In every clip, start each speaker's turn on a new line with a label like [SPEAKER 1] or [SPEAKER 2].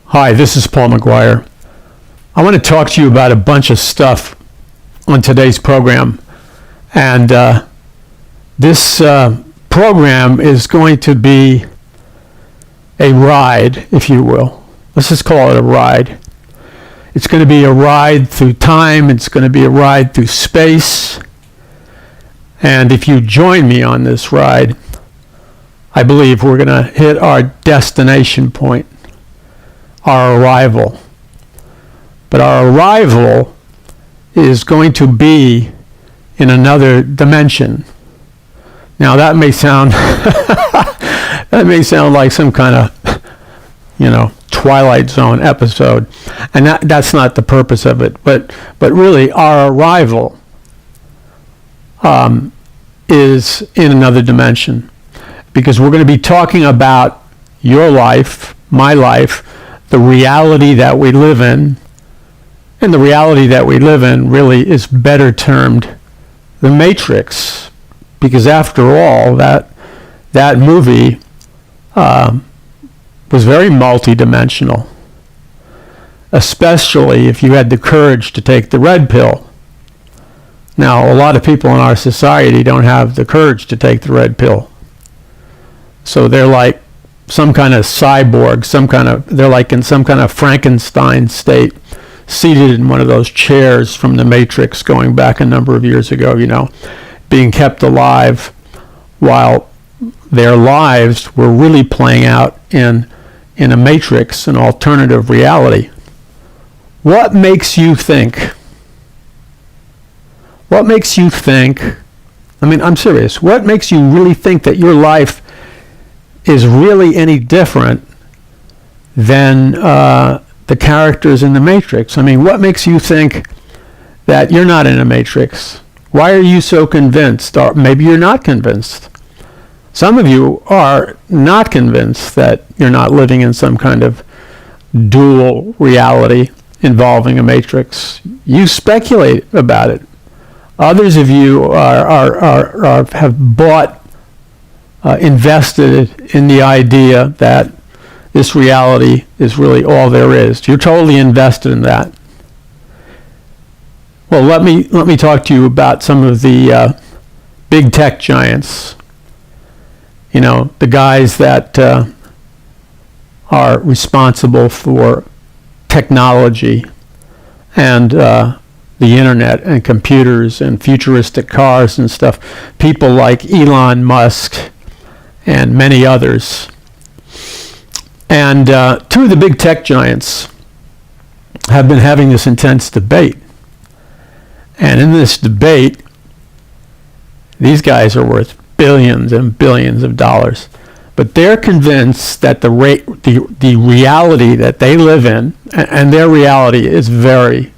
[SPEAKER 1] Hi, this is Paul McGuire. I want to talk to you about a bunch of stuff on today's program. And this program is going to be a ride, if you will. Let's just call it a ride. It's going to be a ride through time. It's going to be a ride through space. And if you join me on this ride, I believe we're going to hit our destination point. Our arrival. But our arrival is going to be in another dimension. Now that may sound like some kind of Twilight Zone episode, and that's not the purpose of it. But really, our arrival is in another dimension, because we're going to be talking about your life, my life, the reality that we live in. And the reality that we live in really is better termed the Matrix, because after all, that movie was very multidimensional, especially if you had the courage to take the red pill. Now, a lot of people in our society don't have the courage to take the red pill. So they're like some kind of cyborg, they're like in some kind of Frankenstein state, seated in one of those chairs from the Matrix going back a number of years ago, being kept alive while their lives were really playing out in a matrix, an alternative reality. What makes you think? What makes you think? I mean, I'm serious. What makes you really think that your life is really any different than the characters in the Matrix? I mean, what makes you think that you're not in a Matrix? Why are you so convinced? Or maybe you're not convinced. Some of you are not convinced that you're not living in some kind of dual reality involving a Matrix. You speculate about it. Others of you have bought, invested in the idea that this reality is really all there is. You're totally invested in that. Well, let me talk to you about some of the big tech giants. The guys that are responsible for technology and the internet and computers and futuristic cars and stuff. People like Elon Musk and many others. And two of the big tech giants have been having this intense debate. And in this debate, these guys are worth billions and billions of dollars. But they're convinced that the reality that they live in, and their reality is very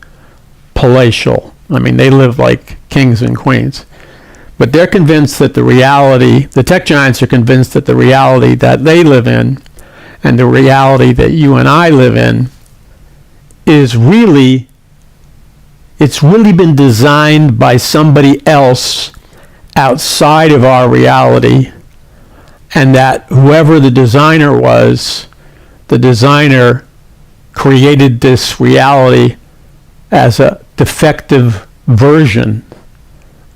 [SPEAKER 1] palatial. I mean, they live like kings and queens. But they're convinced that the tech giants are convinced that the reality that they live in and the reality that you and I live in is really, it's really been designed by somebody else outside of our reality, and that whoever the designer was, the designer created this reality as a defective version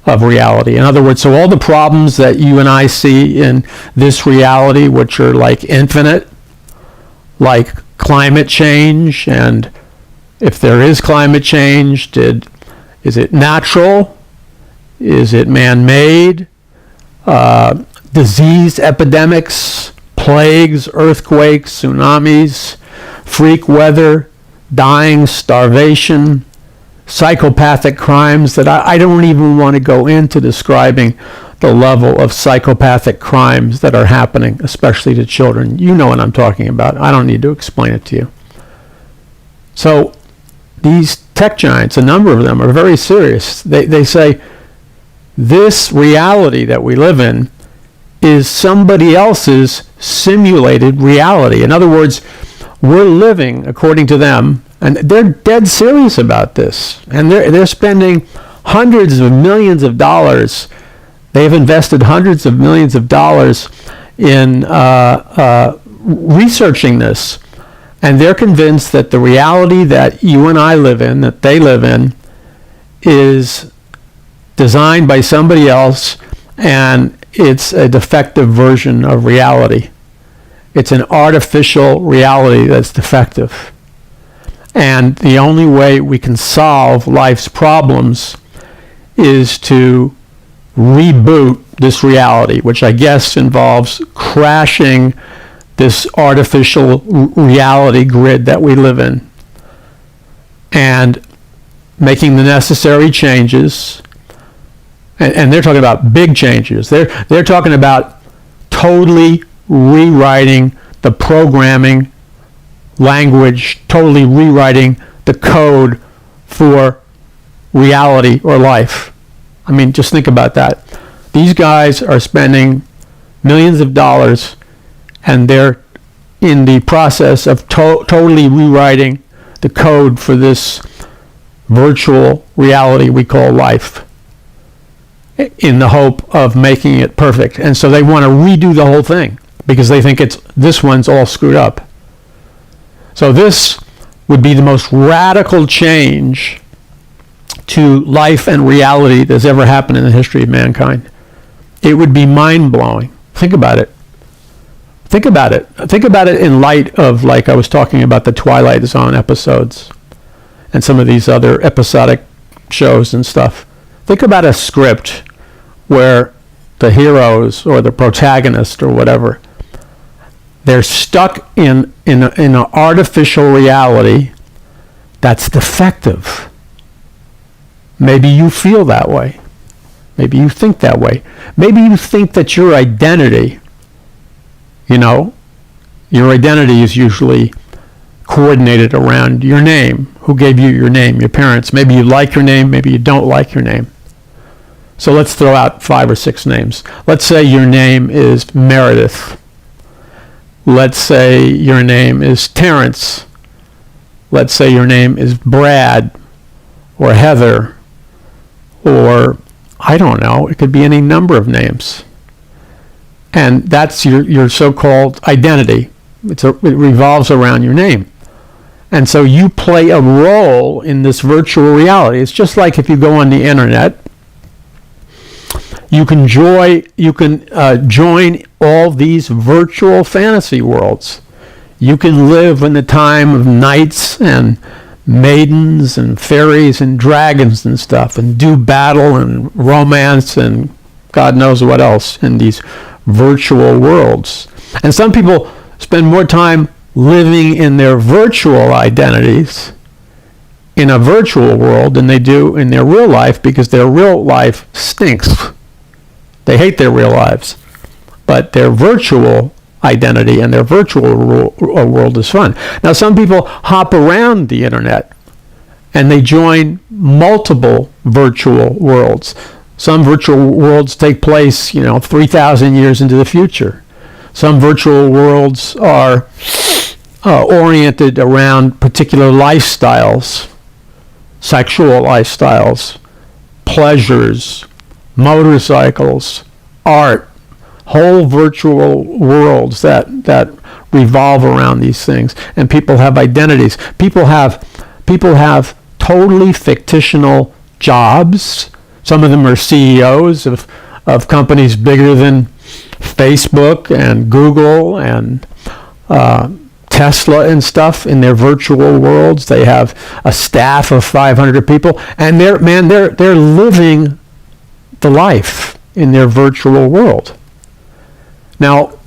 [SPEAKER 1] of reality. In other words, so all the problems that you and I see in this reality, which are like infinite, like climate change, and if there is climate change, did Is it natural? Is it man-made? Disease epidemics, plagues, earthquakes, tsunamis, freak weather, dying, starvation, psychopathic crimes that I don't even want to go into describing the level of psychopathic crimes that are happening, especially to children. You know what I'm talking about. I don't need to explain it to you. So these tech giants, a number of them, are very serious. They say this reality that we live in is somebody else's simulated reality. In other words, we're living, according to them, and they're dead serious about this, and they're spending hundreds of millions of dollars. They've invested hundreds of millions of dollars in researching this, and they're convinced that the reality that you and I live in, that they live in, is designed by somebody else, and it's a defective version of reality. It's an artificial reality that's defective. And the only way we can solve life's problems is to reboot this reality, which I guess involves crashing this artificial reality grid that we live in and making the necessary changes. And they're talking about big changes. They're talking about totally rewriting the programming language, totally rewriting the code for reality or life. I mean, just think about that. These guys are spending millions of dollars, and they're in the process of totally rewriting the code for this virtual reality we call life, in the hope of making it perfect. And so they want to redo the whole thing because they think this one's all screwed up. So this would be the most radical change to life and reality that's ever happened in the history of mankind. It would be mind-blowing. Think about it. Think about it. Think about it in light of, like I was talking about, the Twilight Zone episodes and some of these other episodic shows and stuff. Think about a script where the heroes or the protagonist or whatever, they're stuck in an artificial reality that's defective. Maybe you feel that way. Maybe you think that way. Maybe you think that your identity, your identity is usually coordinated around your name. Who gave you your name? Your parents. Maybe you like your name, maybe you don't like your name. So let's throw out 5 or 6 names. Let's say your name is Meredith. Let's say your name is Terrence. Let's say your name is Brad or Heather, or I don't know, it could be any number of names. And that's your so-called identity. It revolves around your name. And so you play a role in this virtual reality. It's just like if you go on the internet, you can join all these virtual fantasy worlds. You can live in the time of knights and maidens and fairies and dragons and stuff, and do battle and romance and God knows what else in these virtual worlds. And some people spend more time living in their virtual identities in a virtual world than they do in their real life, because their real life stinks. They hate their real lives. But their virtual identity and their virtual world is fun. Now, some people hop around the internet and they join multiple virtual worlds. Some virtual worlds take place, 3,000 years into the future. Some virtual worlds are oriented around particular lifestyles, sexual lifestyles, pleasures, motorcycles, art, whole virtual worlds that revolve around these things. And people have identities. People have totally fictional jobs. Some of them are CEOs of companies bigger than Facebook and Google and Tesla and stuff in their virtual worlds. They have a staff of 500 people, and they're living the life in their virtual world. Now,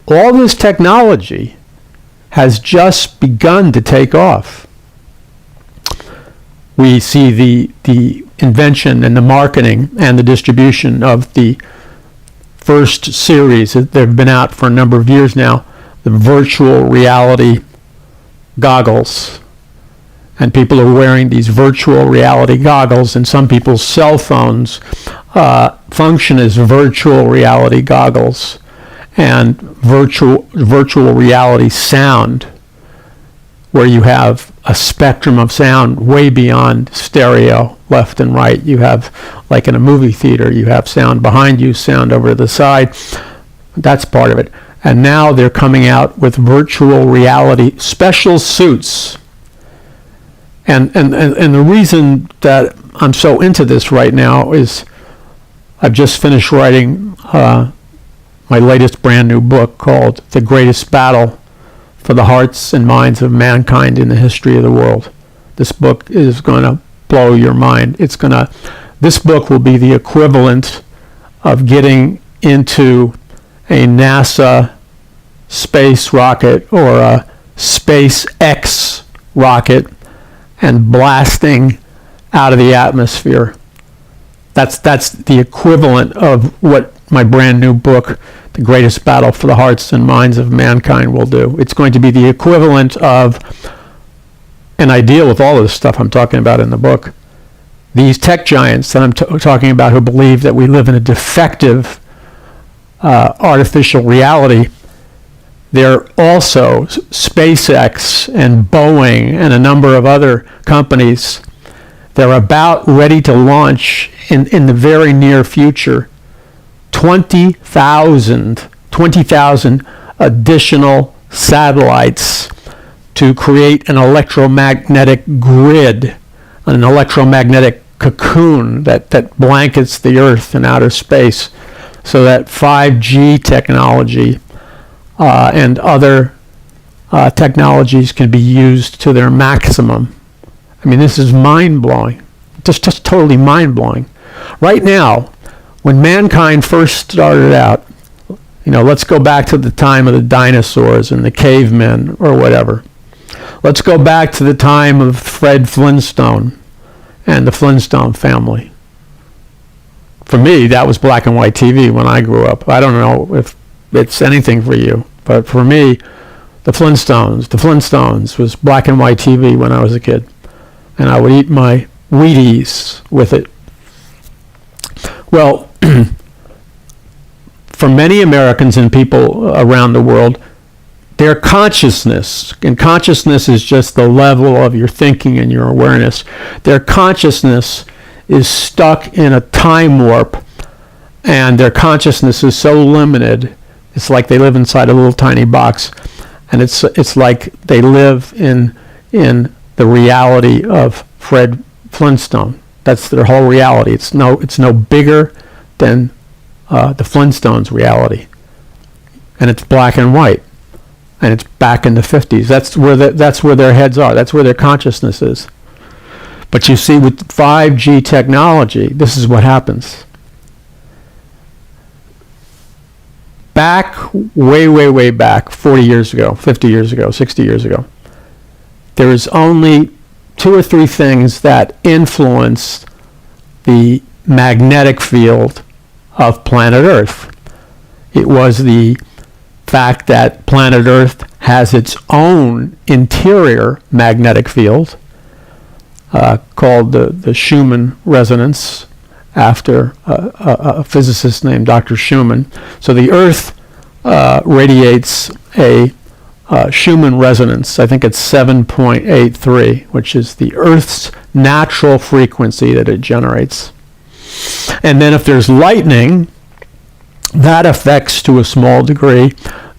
[SPEAKER 1] all this technology has just begun to take off. We see the invention and the marketing and the distribution of the first series that they've been out for a number of years now, the virtual reality goggles. And people are wearing these virtual reality goggles, and some people's cell phones function as virtual reality goggles, and virtual reality sound, where you have a spectrum of sound way beyond stereo, left and right. You have, like in a movie theater, you have sound behind you, sound over to the side. That's part of it. And now they're coming out with virtual reality special suits. And the reason that I'm so into this right now is I've just finished writing my latest brand new book called The Greatest Battle for the Hearts and Minds of Mankind in the History of the World. This book is going to blow your mind. This book will be the equivalent of getting into a NASA space rocket or a SpaceX rocket and blasting out of the atmosphere. That's the equivalent of what my brand new book, The Greatest Battle for the Hearts and Minds of Mankind, will do. It's going to be the equivalent of, and I deal with all of this stuff I'm talking about in the book, these tech giants that I'm talking about who believe that we live in a defective artificial reality. They're also SpaceX and Boeing and a number of other companies. They're about ready to launch in the very near future 20,000 additional satellites to create an electromagnetic grid, an electromagnetic cocoon that blankets the Earth in outer space, so that 5G technology and other technologies can be used to their maximum. I mean, this is mind-blowing. Just totally mind-blowing. Right now, when mankind first started out, let's go back to the time of the dinosaurs and the cavemen or whatever. Let's go back to the time of Fred Flintstone and the Flintstone family. For me, that was black and white TV when I grew up. I don't know if it's anything for you, but for me, the Flintstones was black and white TV when I was a kid. And I would eat my Wheaties with it. Well, for many Americans and people around the world, their consciousness, and consciousness is just the level of your thinking and your awareness, their consciousness is stuck in a time warp, and their consciousness is so limited, it's like they live inside a little tiny box, and it's like they live in the reality of Fred Flintstone. That's their whole reality. It's no bigger than the Flintstones' reality, and it's black and white, and it's back in the 50s. That's where their heads are. That's where their consciousness is. But you see, with 5G technology, this is what happens. Back, way back, 40 years ago, 50 years ago, 60 years ago, there is only 2 or 3 things that influence the magnetic field of planet Earth. It was the fact that planet Earth has its own interior magnetic field, called the Schumann resonance, after a physicist named Dr. Schumann. So the Earth radiates a Schumann resonance. I think it's 7.83, which is the Earth's natural frequency that it generates. And then if there's lightning, that affects to a small degree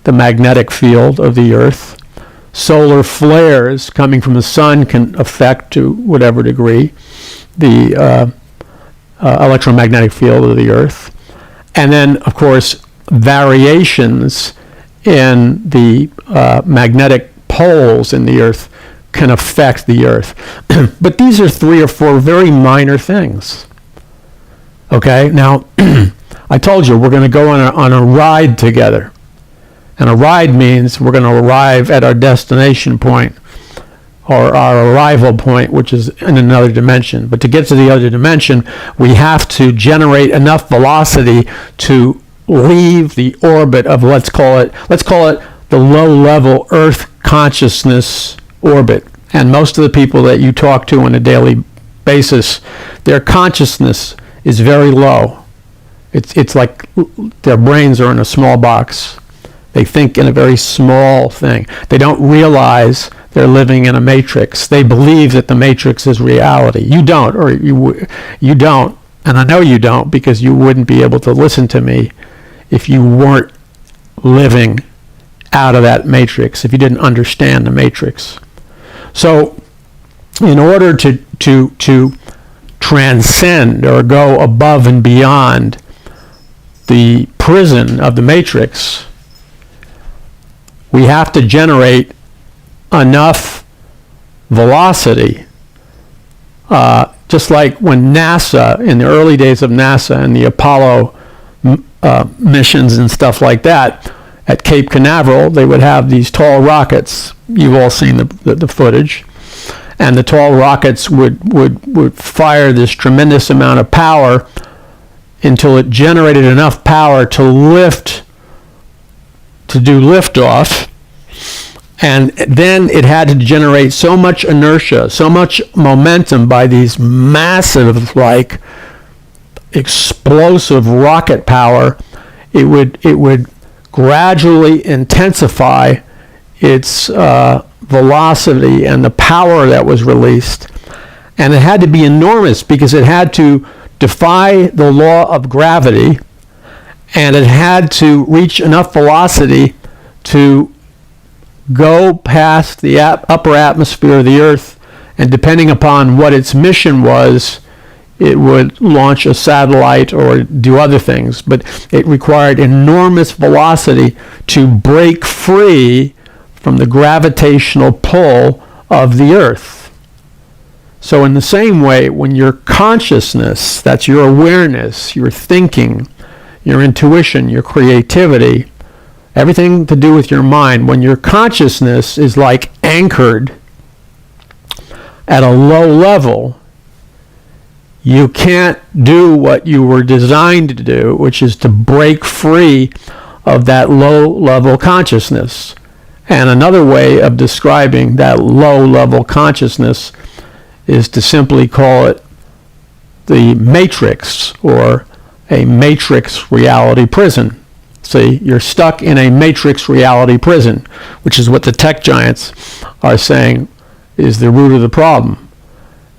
[SPEAKER 1] the magnetic field of the Earth. Solar flares coming from the sun can affect to whatever degree the electromagnetic field of the Earth. And then, of course, variations in the magnetic poles in the earth can affect the earth. But these are 3 or 4 very minor things. Okay, now I told you we're going to go on a ride together. And a ride means we're going to arrive at our destination point, or our arrival point, which is in another dimension. But to get to the other dimension, we have to generate enough velocity to leave the orbit of, let's call it the low-level Earth consciousness orbit. And most of the people that you talk to on a daily basis, their consciousness is very low. It's like their brains are in a small box. They think in a very small thing. They don't realize they're living in a matrix. They believe that the matrix is reality. You don't, or you don't, and I know you don't, because you wouldn't be able to listen to me if you weren't living out of that matrix, if you didn't understand the matrix. So in order to transcend or go above and beyond the prison of the matrix, we have to generate enough velocity, just like when NASA, in the early days of NASA and the Apollo missions and stuff like that, at Cape Canaveral, they would have these tall rockets. You've all seen the footage. And the tall rockets would fire this tremendous amount of power until it generated enough power to do liftoff. And then it had to generate so much inertia, so much momentum by these massive, like, explosive rocket power, it would gradually intensify its velocity and the power that was released. And it had to be enormous because it had to defy the law of gravity, and it had to reach enough velocity to go past the upper atmosphere of the Earth, and depending upon what its mission was, it would launch a satellite or do other things. But it required enormous velocity to break free from the gravitational pull of the Earth. So in the same way, when your consciousness, that's your awareness, your thinking, your intuition, your creativity, everything to do with your mind, when your consciousness is like anchored at a low level, you can't do what you were designed to do, which is to break free of that low-level consciousness. And another way of describing that low-level consciousness is to simply call it the matrix, or a matrix reality prison. See, you're stuck in a matrix reality prison, which is what the tech giants are saying is the root of the problem.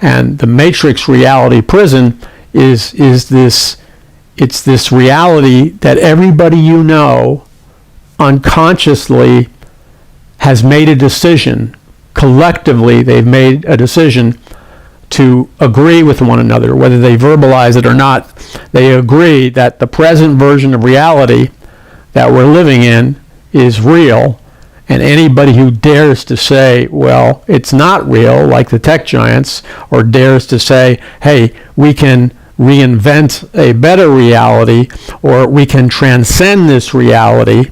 [SPEAKER 1] And the matrix reality prison is this reality that everybody you know unconsciously has made a decision. Collectively, they've made a decision to agree with one another, whether they verbalize it or not. They agree that the present version of reality that we're living in is real, and anybody who dares to say, well, it's not real, like the tech giants, or dares to say, hey, we can reinvent a better reality, or we can transcend this reality,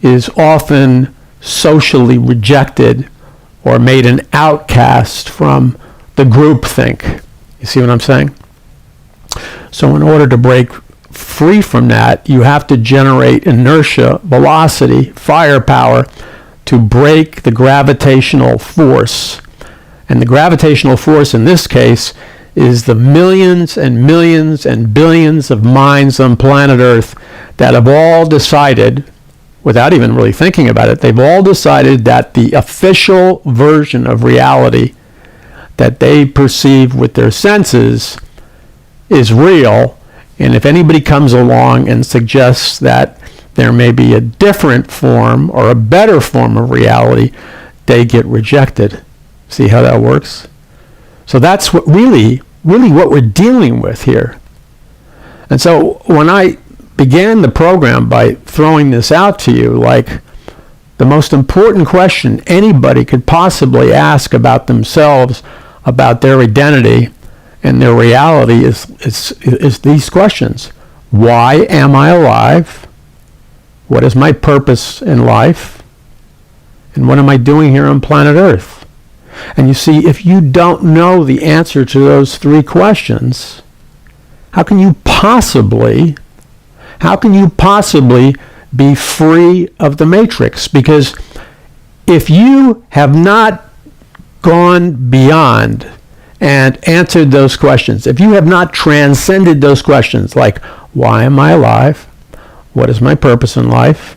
[SPEAKER 1] is often socially rejected or made an outcast from the groupthink. You see what I'm saying? So in order to break free from that, you have to generate inertia, velocity, firepower to break the gravitational force. And the gravitational force in this case is the millions and millions and billions of minds on planet Earth that have all decided, without even really thinking about it, they've all decided that the official version of reality that they perceive with their senses is real. And if anybody comes along and suggests that there may be a different form or a better form of reality, they get rejected. See how that works? So that's what really what we're dealing with here. And so when I began the program by throwing this out to you, like, the most important question anybody could possibly ask about themselves, about their identity and their reality is these questions. Why am I alive? What is my purpose in life? And what am I doing here on planet Earth? And you see, if you don't know the answer to those three questions, how can you possibly be free of the matrix? Because if you have not gone beyond and answered those questions, if you have not transcended those questions, like, why am I alive? What is my purpose in life?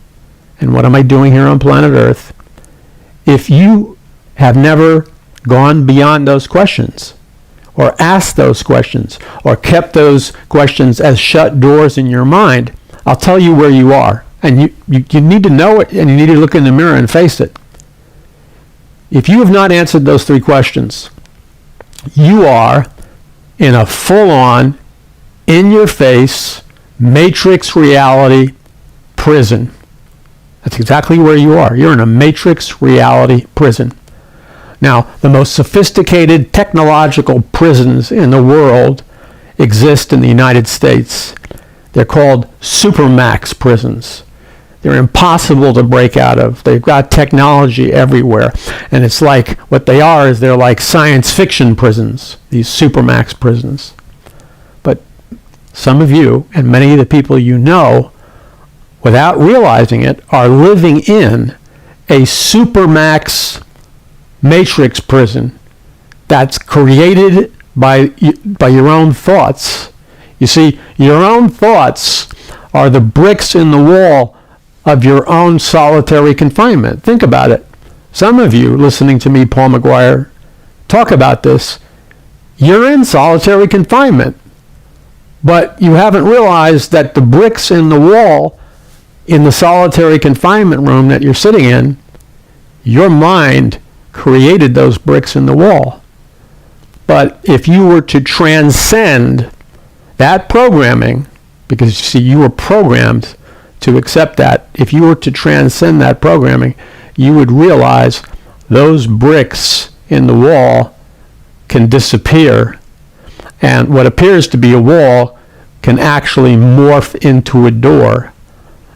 [SPEAKER 1] And what am I doing here on planet Earth? If you have never gone beyond those questions, or asked those questions, or kept those questions as shut doors in your mind, I'll tell you where you are. And you need to know it, and you need to look in the mirror and face it. If you have not answered those three questions, you are in a full-on, in-your-face, matrix reality prison. That's exactly where you are. You're in a matrix reality prison. Now, the most sophisticated technological prisons in the world exist in the United States. They're called supermax prisons. They're impossible to break out of. They've got technology everywhere. And it's like, what they are is they're like science fiction prisons, these supermax prisons. But some of you, and many of the people you know, without realizing it, are living in a supermax matrix prison that's created by your own thoughts. You see, your own thoughts are the bricks in the wall of your own solitary confinement. Think about it. Some of you listening to me, Paul McGuire, talk about this. You're in solitary confinement, but you haven't realized that the bricks in the wall in the solitary confinement room that you're sitting in, your mind created those bricks in the wall. But if you were to transcend that programming, because you see, you were programmed to accept that, if you were to transcend that programming, you would realize those bricks in the wall can disappear, and what appears to be a wall can actually morph into a door.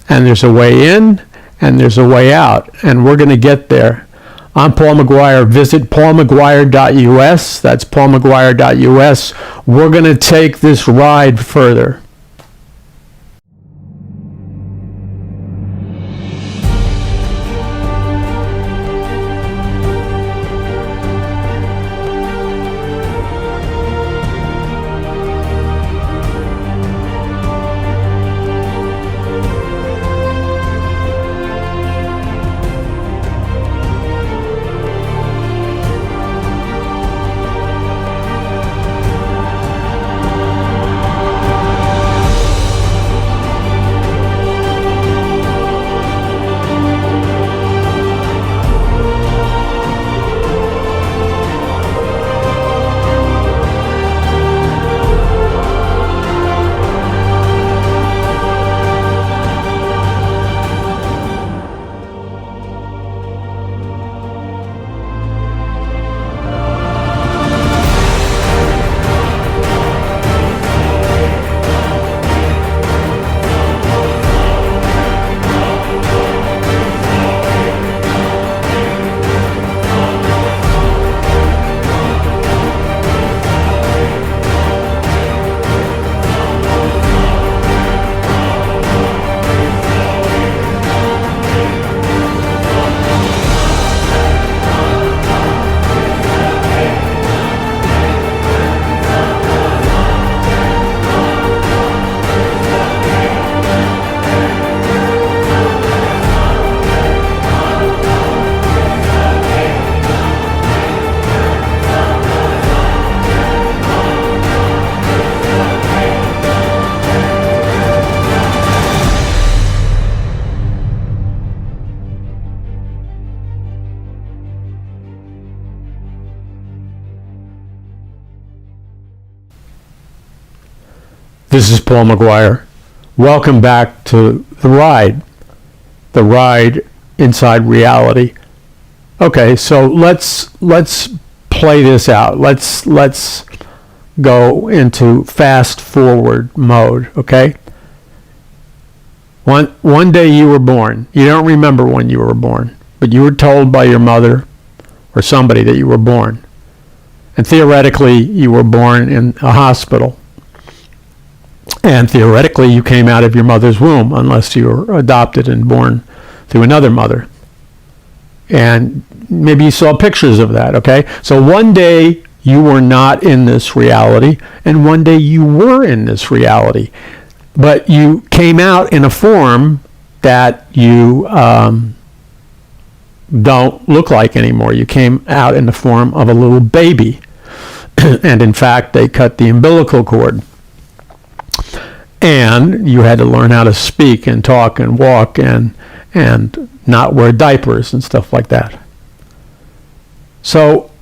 [SPEAKER 1] And there's a way in, and there's a way out, and we're going to get there. I'm Paul McGuire. Visit paulmcguire.us. That's paulmcguire.us. We're going to take this ride further. This is Paul McGuire. Welcome back to the ride inside reality. Okay, so let's play this out. Let's go into fast forward mode, okay? One day you were born. You don't remember when you were born, but you were told by your mother or somebody that you were born. And theoretically, you were born in a hospital. And theoretically, you came out of your mother's womb, unless you were adopted and born through another mother. And maybe you saw pictures of that, okay? So one day you were not in this reality, and one day you were in this reality. But you came out in a form that you don't look like anymore. You came out in the form of a little baby. And in fact, they cut the umbilical cord. And you had to learn how to speak and talk and walk and not wear diapers and stuff like that. So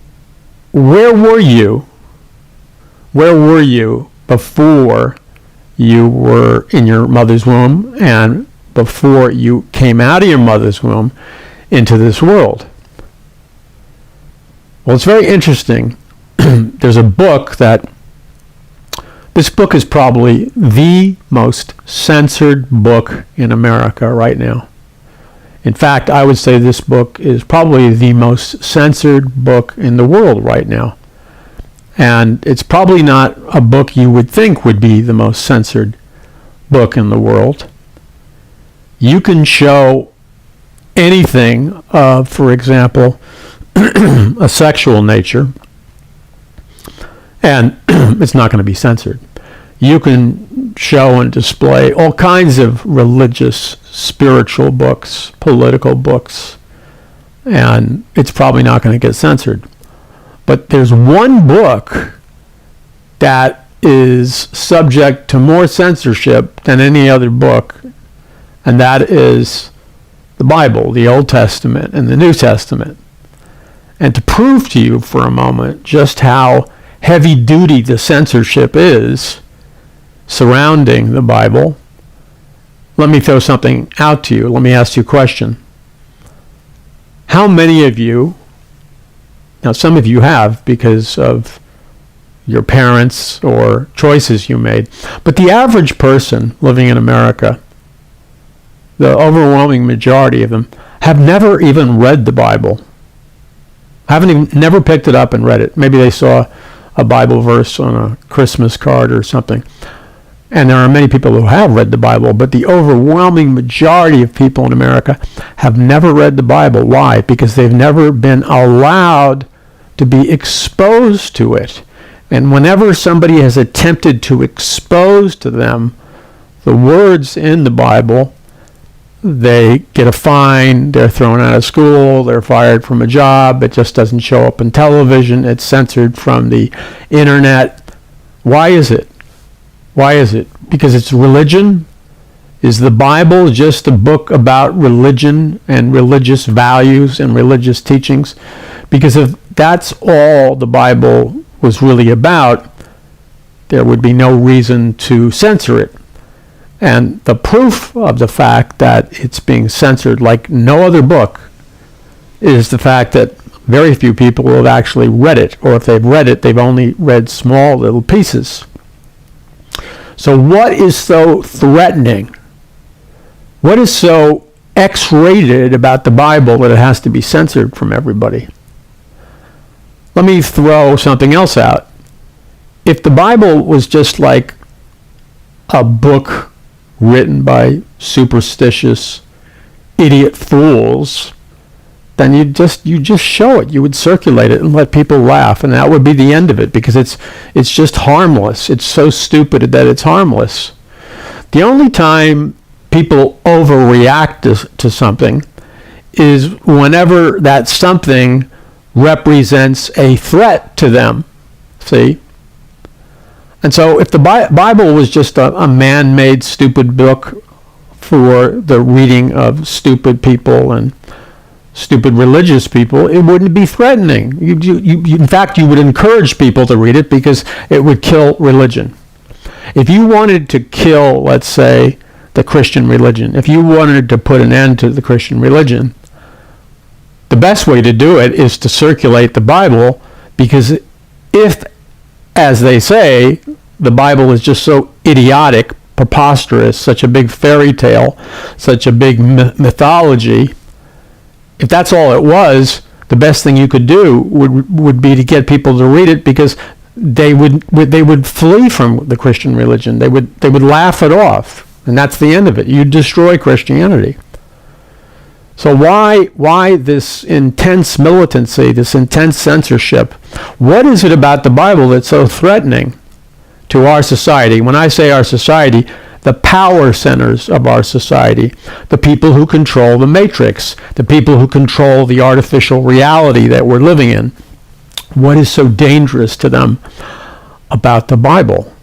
[SPEAKER 1] where were you? Where were you before you were in your mother's womb and before you came out of your mother's womb into this world? Well, it's very interesting. There's a book this book is probably the most censored book in America right now. In fact, I would say this book is probably the most censored book in the world right now. And it's probably not a book you would think would be the most censored book in the world. You can show anything of, for example, a sexual nature, and it's not going to be censored. You can show and display all kinds of religious, spiritual books, political books, and it's probably not going to get censored. But there's one book that is subject to more censorship than any other book, and that is the Bible, the Old Testament and the New Testament. And to prove to you for a moment just how heavy-duty the censorship is surrounding the Bible, let me throw something out to you. Let me ask you a question. How many of you, now some of you have because of your parents or choices you made, but the average person living in America, the overwhelming majority of them, have never even read the Bible. Never picked it up and read it. Maybe they saw a Bible verse on a Christmas card or something. And there are many people who have read the Bible, but the overwhelming majority of people in America have never read the Bible. Why? Because they've never been allowed to be exposed to it. And whenever somebody has attempted to expose to them the words in the Bible, they get a fine, they're thrown out of school, they're fired from a job, it just doesn't show up on television, it's censored from the internet. Why is it? Why is it? Because it's religion? Is the Bible just a book about religion and religious values and religious teachings? Because if that's all the Bible was really about, there would be no reason to censor it. And the proof of the fact that it's being censored like no other book is the fact that very few people have actually read it, or if they've read it, they've only read small little pieces. So what is so threatening? What is so X-rated about the Bible that it has to be censored from everybody? Let me throw something else out. If the Bible was just like a book written by superstitious idiot fools, then you just show it. You would circulate it and let people laugh, and that would be the end of it, because it's just harmless. It's so stupid that it's harmless. The only time people overreact to something is whenever that something represents a threat to them. See? And so if the Bible was just a man-made stupid book for the reading of stupid people and stupid religious people, it wouldn't be threatening. In fact, you would encourage people to read it because it would kill religion. If you wanted to kill, let's say, the Christian religion, if you wanted to put an end to the Christian religion, the best way to do it is to circulate the Bible, because if, as they say, the Bible is just so idiotic, preposterous, such a big fairy tale, such a big mythology, if that's all it was, the best thing you could do would be to get people to read it, because they would flee from the Christian religion. They would laugh it off, and that's the end of it. You destroy Christianity. So why this intense militancy, this intense censorship? What is it about the Bible that's so threatening to our society? When I say our society, the power centers of our society, the people who control the matrix, the people who control the artificial reality that we're living in. What is so dangerous to them about the Bible?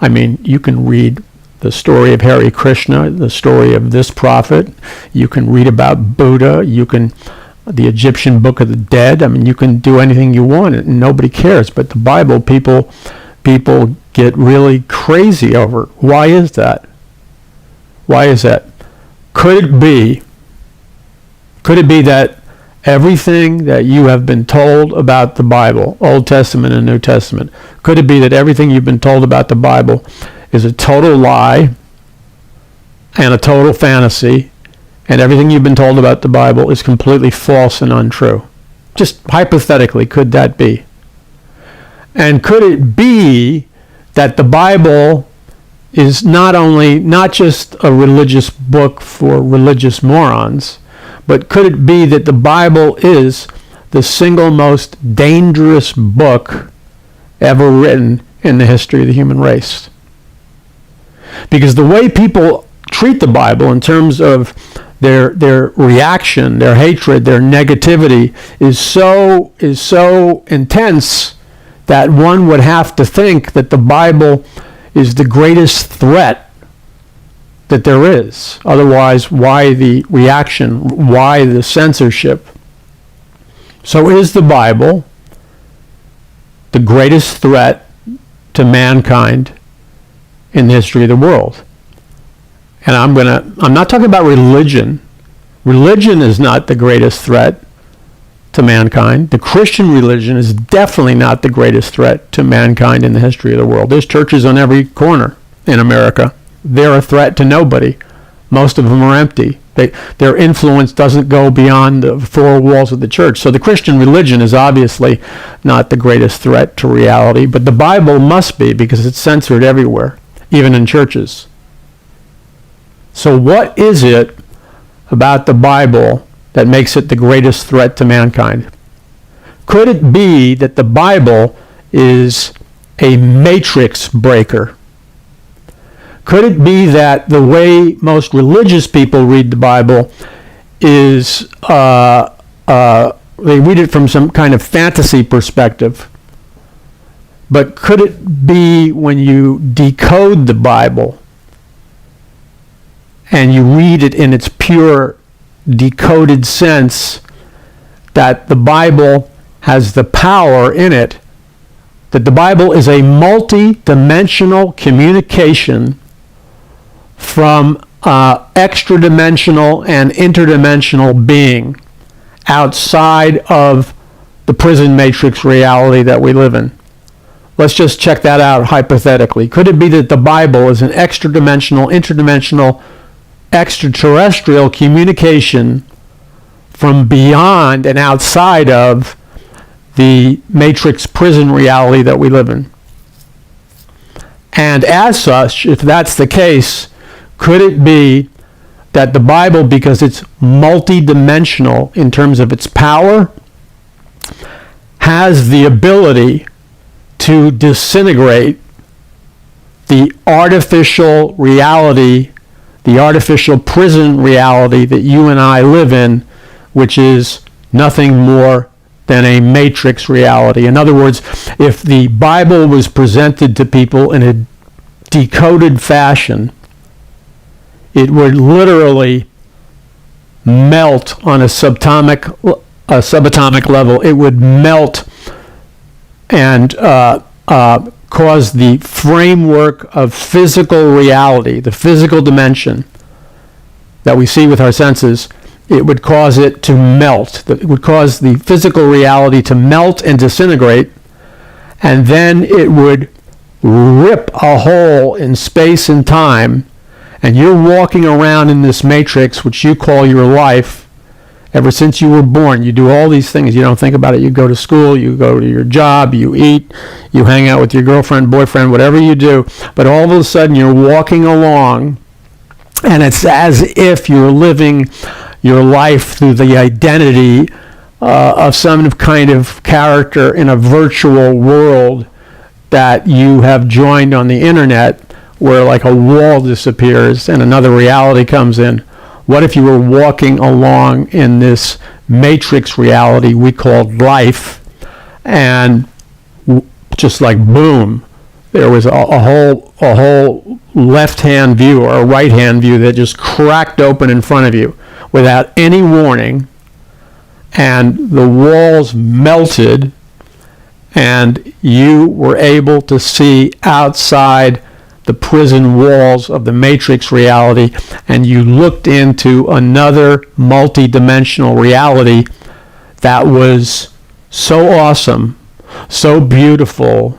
[SPEAKER 1] I mean, you can read the story of Hare Krishna, the story of this prophet. You can read about Buddha. The Egyptian Book of the Dead. I mean, you can do anything you want, and nobody cares. But the Bible, people get really crazy over. Why is that? Why is that? Could it be that everything that you have been told about the Bible, Old Testament and New Testament, could it be that everything you've been told about the Bible is a total lie and a total fantasy, and everything you've been told about the Bible is completely false and untrue? Just hypothetically, could that be? And could it be that the Bible is not just a religious book for religious morons, but could it be that the Bible is the single most dangerous book ever written in the history of the human race? Because the way people treat the Bible in terms of their reaction, their hatred, their negativity is so intense that one would have to think that the Bible is the greatest threat that there is. Otherwise, why the reaction? Why the censorship? So is the Bible the greatest threat to mankind in the history of the world? And I'm not talking about religion. Religion is not the greatest threat to mankind. The Christian religion is definitely not the greatest threat to mankind in the history of the world. There's churches on every corner in America. They're a threat to nobody. Most of them are empty. Their influence doesn't go beyond the four walls of the church. So the Christian religion is obviously not the greatest threat to reality, but the Bible must be, because it's censored everywhere, even in churches. So what is it about the Bible that makes it the greatest threat to mankind? Could it be that the Bible is a matrix breaker? Could it be that the way most religious people read the Bible is they read it from some kind of fantasy perspective? But could it be, when you decode the Bible and you read it in its pure decoded sense, that the Bible has the power in it, that the Bible is a multi-dimensional communication from extra-dimensional and interdimensional being outside of the prison matrix reality that we live in? Let's just check that out hypothetically. Could it be that the Bible is an extra-dimensional, interdimensional, extraterrestrial communication from beyond and outside of the matrix prison reality that we live in? And as such, if that's the case, could it be that the Bible, because it's multidimensional in terms of its power, has the ability to disintegrate the artificial reality, the artificial prison reality that you and I live in, which is nothing more than a matrix reality? In other words, if the Bible was presented to people in a decoded fashion, it would literally melt on a subatomic level. It would melt and cause the framework of physical reality, the physical dimension that we see with our senses, it would cause it to melt. It would cause the physical reality to melt and disintegrate, and then it would rip a hole in space and time, and you're walking around in this matrix, which you call your life. Ever since you were born, you do all these things. You don't think about it. You go to school, you go to your job, you eat, you hang out with your girlfriend, boyfriend, whatever you do. But all of a sudden, you're walking along, and it's as if you're living your life through the identity of some kind of character in a virtual world that you have joined on the internet, where like a wall disappears and another reality comes in. What if you were walking along in this matrix reality we called life, and just like boom, there was a whole left-hand view or a right-hand view that just cracked open in front of you without any warning, and the walls melted, and you were able to see outside the prison walls of the matrix reality, and you looked into another multi-dimensional reality that was so awesome, so beautiful,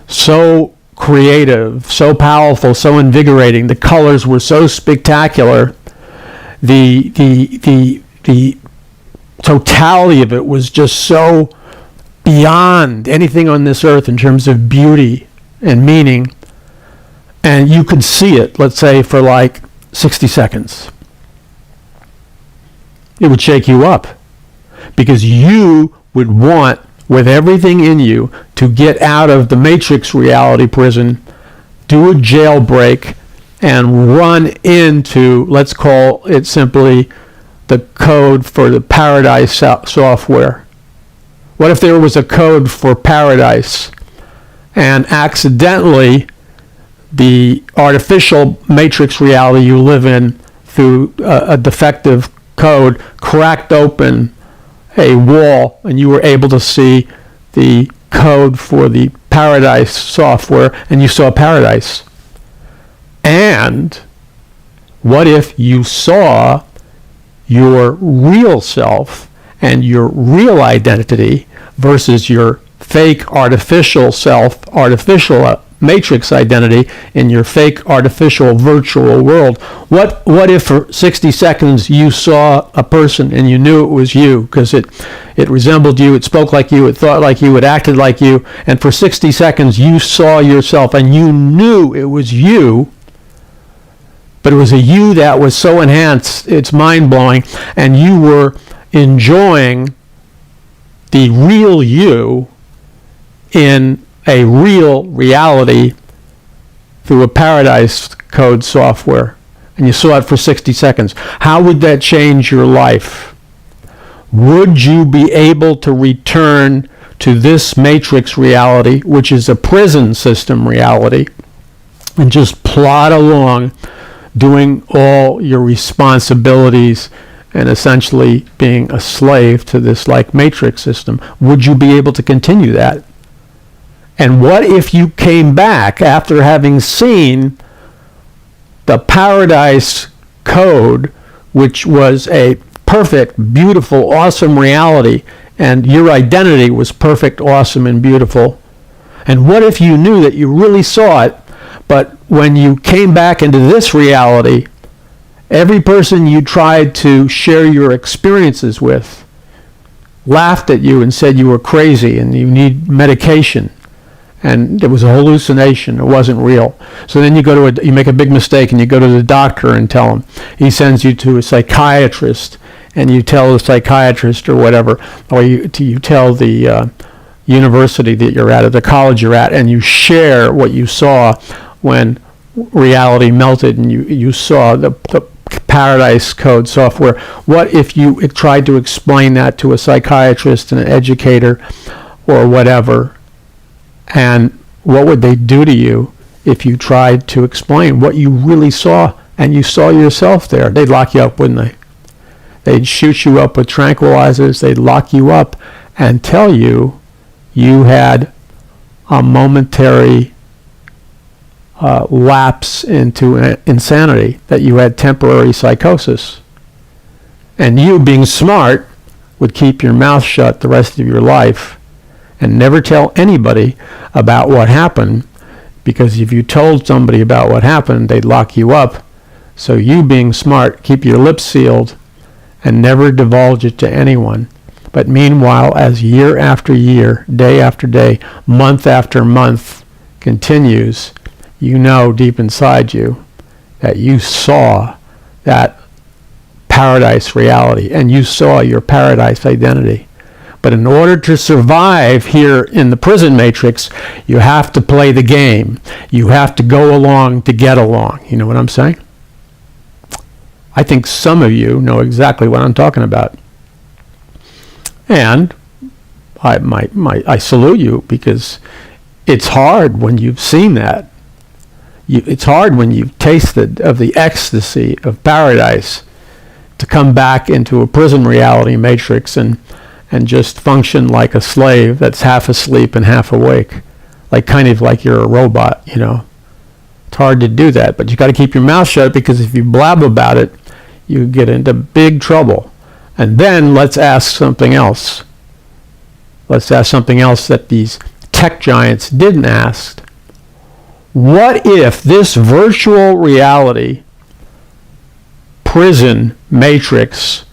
[SPEAKER 1] so creative, so powerful, so invigorating. The colors were so spectacular. The totality of it was just so beyond anything on this earth in terms of beauty and meaning. And you could see it, let's say, for like 60 seconds. It would shake you up, because you would want, with everything in you, to get out of the matrix reality prison, do a jailbreak, and run into, let's call it simply, the code for the paradise software. What if there was a code for paradise, and accidentally the artificial matrix reality you live in, through a defective code, cracked open a wall, and you were able to see the code for the paradise software, and you saw paradise? And what if you saw your real self and your real identity versus your fake artificial self, artificial matrix identity in your fake artificial virtual world? What if for 60 seconds you saw a person and you knew it was you, because it resembled you, it spoke like you, it thought like you, it acted like you, and for 60 seconds you saw yourself and you knew it was you, but it was a you that was so enhanced, it's mind-blowing, and you were enjoying the real you in a real reality through a paradise code software, and you saw it for 60 seconds. How would that change your life? Would you be able to return to this matrix reality, which is a prison system reality, and just plod along doing all your responsibilities and essentially being a slave to this like matrix system? Would you be able to continue that? And what if you came back after having seen the paradise code, which was a perfect, beautiful, awesome reality, and your identity was perfect, awesome, and beautiful? And what if you knew that you really saw it, but when you came back into this reality, every person you tried to share your experiences with laughed at you and said you were crazy and you need medication, and it was a hallucination, it wasn't real? So then you make a big mistake and you go to the doctor and tell him. He sends you to a psychiatrist, and you tell the psychiatrist or whatever, or you tell the university that you're at, or the college you're at, and you share what you saw when reality melted and you saw the paradise code software. What if you tried to explain that to a psychiatrist and an educator or whatever? And what would they do to you if you tried to explain what you really saw and you saw yourself there? They'd lock you up, wouldn't they? They'd shoot you up with tranquilizers. They'd lock you up and tell you you had a momentary lapse into insanity, that you had temporary psychosis. And you, being smart, would keep your mouth shut the rest of your life and never tell anybody about what happened, because if you told somebody about what happened, they'd lock you up. So you, being smart, keep your lips sealed and never divulge it to anyone. But meanwhile, as year after year, day after day, month after month continues, you know deep inside you that you saw that paradise reality and you saw your paradise identity. But in order to survive here in the prison matrix, you have to play the game. You have to go along to get along. You know what I'm saying? I think some of you know exactly what I'm talking about. And I salute you, because it's hard when you've seen that. It's hard when you've tasted of the ecstasy of paradise to come back into a prison reality matrix and just function like a slave that's half asleep and half awake, kind of like you're a robot, you know. It's hard to do that, but you got to keep your mouth shut, because if you blab about it, you get into big trouble. And then let's ask something else. Let's ask something else that these tech giants didn't ask. What if this virtual reality prison matrix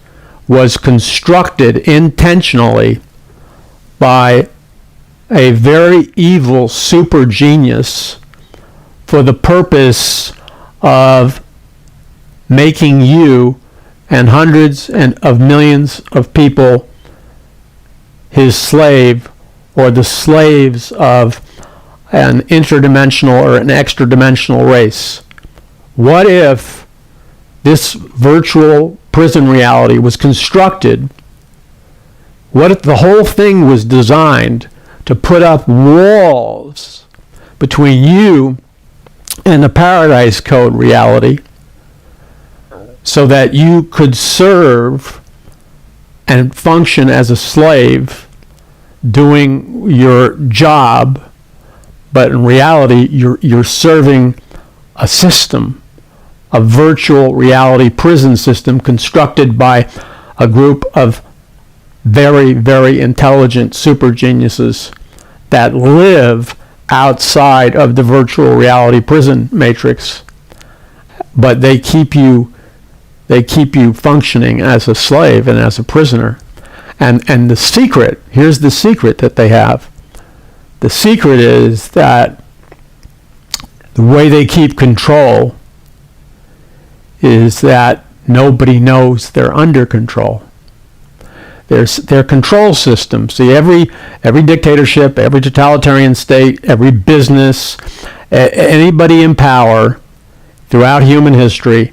[SPEAKER 1] was constructed intentionally by a very evil super genius for the purpose of making you and hundreds of millions of people his slave, or the slaves of an interdimensional or an extra-dimensional race? What if this virtual prison reality was constructed? What if the whole thing was designed to put up walls between you and the Paradise Code reality, so that you could serve and function as a slave doing your job, but in reality you're serving a system, a virtual reality prison system constructed by a group of very, very intelligent super geniuses that live outside of the virtual reality prison matrix, but they keep you functioning as a slave and as a prisoner. And the secret, here's the secret that they have. The secret is that the way they keep control is that nobody knows they're under control. There's their control system. See, every dictatorship, every totalitarian state, every business, anybody in power throughout human history,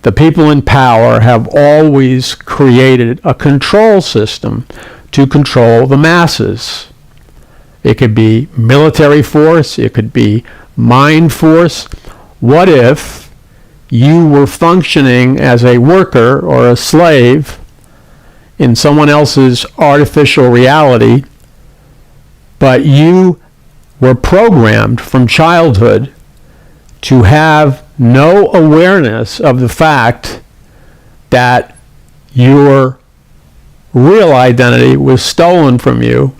[SPEAKER 1] the people in power have always created a control system to control the masses. It could be military force, it could be mind force. What if you were functioning as a worker or a slave in someone else's artificial reality, but you were programmed from childhood to have no awareness of the fact that your real identity was stolen from you,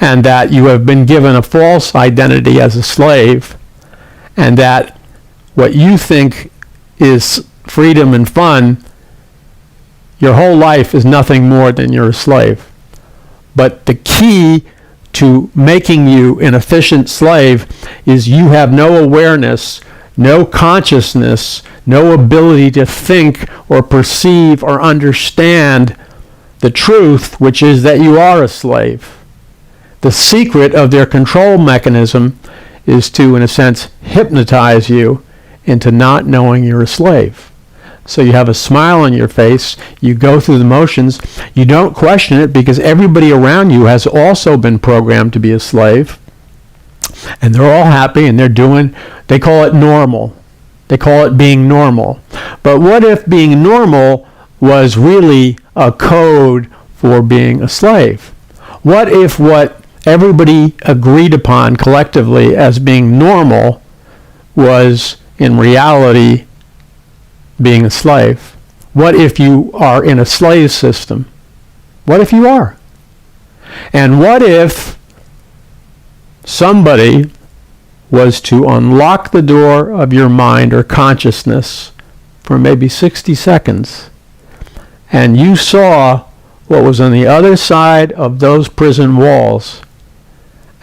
[SPEAKER 1] and that you have been given a false identity as a slave, and that what you think is freedom and fun, your whole life is nothing more than you're a slave. But the key to making you an efficient slave is you have no awareness, no consciousness, no ability to think or perceive or understand the truth, which is that you are a slave. The secret of their control mechanism is to, in a sense, hypnotize you into not knowing you're a slave. So you have a smile on your face, you go through the motions, you don't question it, because everybody around you has also been programmed to be a slave, and they're all happy, and they call it normal. They call it being normal. But what if being normal was really a code for being a slave? What if what everybody agreed upon collectively as being normal was in reality being a slave? What if you are in a slave system? What if you are? And what if somebody was to unlock the door of your mind or consciousness for maybe 60 seconds, and you saw what was on the other side of those prison walls,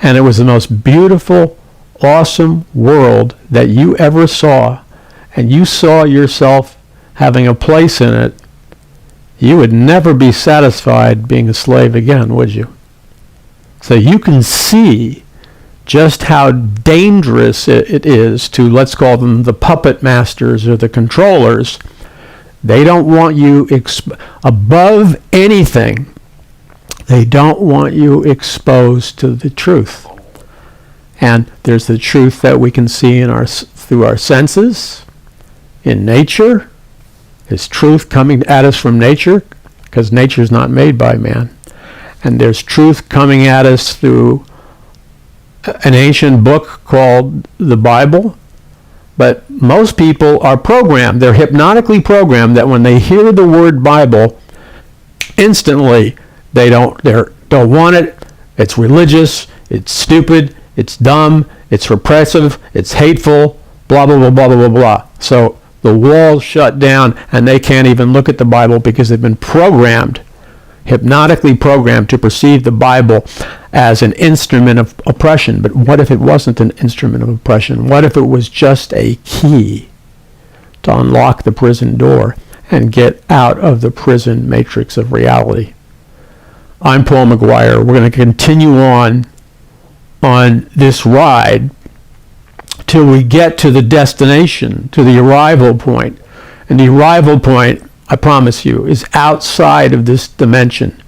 [SPEAKER 1] and it was the most beautiful, awesome world that you ever saw, and you saw yourself having a place in it, you would never be satisfied being a slave again, would you? So you can see just how dangerous it is to, let's call them the puppet masters or the controllers. They don't want you above anything. They don't want you exposed to the truth. And there's the truth that we can see through our senses, in nature. There's truth coming at us from nature, because nature's not made by man. And there's truth coming at us through an ancient book called the Bible. But most people are programmed. They're hypnotically programmed that when they hear the word Bible, instantly they don't want it. It's religious. It's stupid. It's dumb. It's repressive. It's hateful. Blah, blah, blah, blah, blah, blah. So the walls shut down, and they can't even look at the Bible because they've been programmed, hypnotically programmed, to perceive the Bible as an instrument of oppression. But what if it wasn't an instrument of oppression? What if it was just a key to unlock the prison door and get out of the prison matrix of reality? I'm Paul McGuire. We're going to continue on this ride till we get to the destination, to the arrival point. And the arrival point, I promise you, is outside of this dimension.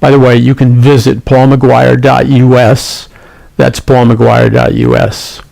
[SPEAKER 1] By the way, you can visit paulmcguire.us. That's paulmcguire.us.